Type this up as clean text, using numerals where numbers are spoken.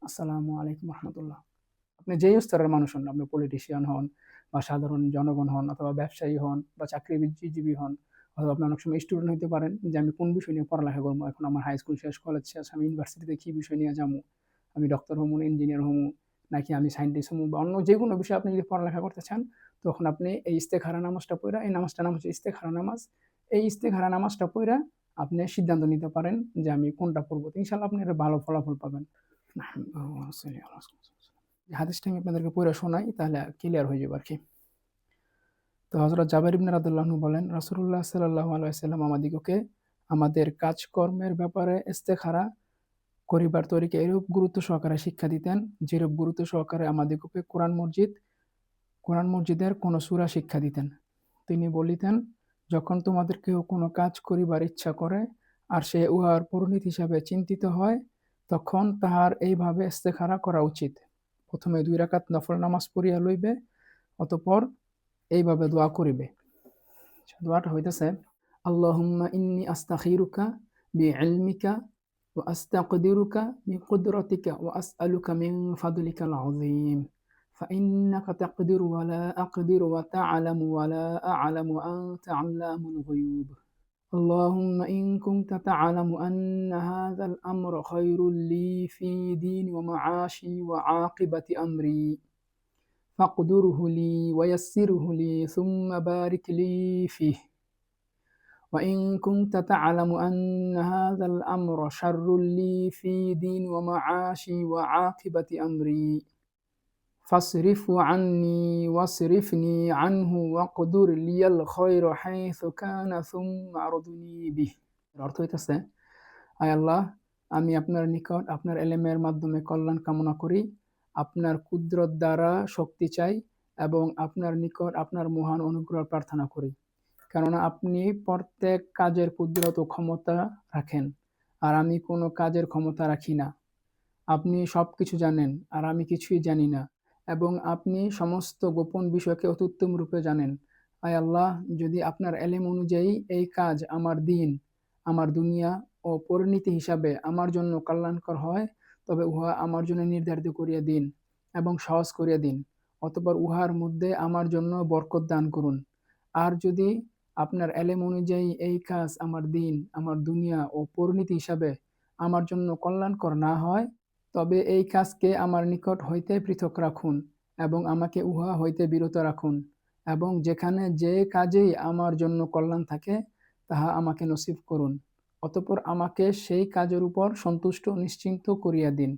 আসসালামু আলাইকুম রহমতুল্লাহ। আপনি যেই স্তরের মানুষ হন, আপনি পলিটিশিয়ান হন বা সাধারণ জনগণ হন অথবা ব্যবসায়ী হন বা চাকরিজীবী হন অথবা আপনি অনেক সময় স্টুডেন্ট হইতে পারেন যে আমি কোন বিষয় নিয়ে পড়ালেখা করবো। এখন আমার হাই স্কুল শেষ, কলেজ শেষ, আমি ইউনিভার্সিটিতে কি বিষয় নিয়ে যাবো? আমি ডক্টর হমু, ইঞ্জিনিয়ার হমু, নাকি আমি সায়েন্টিস্ট হমু বা অন্য যেকোনো বিষয়ে আপনি যদি পড়ালেখা করতে চান, তখন আপনি এই ইস্তেখারা নামাজটা পইরা, এই নামাজটার নাম হচ্ছে ইস্তেখারা নামাজ। এই ইস্তেখারা নামাজটা পইরা আপনি সিদ্ধান্ত নিতে পারেন যে আমি কোনটা পড়বো। তো ইনশাআল্লাহ আপনি একটা ভালো ফলাফল পাবেন। হাদিসটা আমি আপনাদেরকে পড়ে শোনাই, তাহলে ক্লিয়ার হয়ে যাবে আরকি। তো হযরত জাবের ইবনে রাদিয়াল্লাহু আনহু বলেন, রাসূলুল্লাহ সাল্লাল্লাহু আলাইহি ওয়াসাল্লাম আমাদিগকে আমাদের কাজকর্মের ব্যাপারে ইস্তেখারা করিবার তরিকা এরূপ গুরুত্ব সহকারে শিক্ষা দিতেন, যেরূপ গুরুত্ব সহকারে আমাদিগকে কোরআন মসজিদের কোন সূরা শিক্ষা দিতেন। তিনি বলিতেন, যখন তোমাদের কেহ কোন কাজ করিবার ইচ্ছা করে আর সে উহার পরিণতি হিসাবে চিন্তিত হয়, তখন তাহার এইভাবে ইস্তেখারা করা উচিত। প্রথমে ২ রাকাত নফল নামাজ পড়িয়া লইবে, অতঃপর এইভাবে দোয়া করিবে। দোয়াটা হইতেছে, আল্লাহুম্মা ইন্নী আস্তাখিরুকা বিইলমিকা ওয়া আস্তাকদিরুকা বিকুদরাতিকা ওয়া আসআলুকা মিন ফাদলিকাল আযীম। فإنك تقدر ولا أقدر وتعلم ولا أعلم وأنت علام الغيوب. اللهم إن كنت تعلم أن هذا الأمر خير لي في ديني ومعاشي وعاقبة أمري فاقدره لي ويسره لي ثم بارك لي فيه. وإن كنت تعلم أن هذا الأمر شر لي في ديني ومعاشي وعاقبة أمري فاصرفه عني واصرفني عنه واقدر لي الخير حيث كان ثم أرضني به. অর্থ হইতেছে, আয় আল্লাহ, আমি আপনার নিকট আপনার এলেমের মাধ্যমে কল্যাণ কামনা করি, আপনার কুদরত দ্বারা শক্তি চাই এবং আপনার নিকট আপনার মহান অনুগ্রহ প্রার্থনা করি। কেননা আপনি প্রত্যেক কাজের কুদরত ও ক্ষমতা রাখেন, আর আমি কোনো কাজের ক্ষমতা রাখি না। আপনি সবকিছু জানেন আর আমি কিছুই জানি না, এবং আপনি সমস্ত গোপন বিষয়কে অতি উত্তম রূপে জানেন। আয় আল্লাহ, যদি আপনার এলেম অনুযায়ী এই কাজ আমার দিন, আমার দুনিয়া ও পরিণতি হিসাবে আমার জন্য কল্যাণকর হয়, তবে উহা আমার জন্য নির্ধারিত করিয়া দিন এবং সহজ করিয়া দিন। অতঃপর উহার মধ্যে আমার জন্য বরকত দান করুন। আর যদি আপনার এলেম অনুযায়ী এই কাজ আমার দিন, আমার দুনিয়া ও পরিণতি হিসাবে আমার জন্য কল্যাণকর না হয়, তবে এই কাজকে আমার নিকট হইতে পৃথক রাখুন এবং আমাকে উহা হইতে বিরত রাখুন, এবং যেখানে যে কাজেই আমার জন্য কল্যাণ থাকে তাহা আমাকে নসিব করুন। অতঃপর আমাকে সেই কাজের উপর সন্তুষ্ট ও নিশ্চিন্ত করিয়া দিন।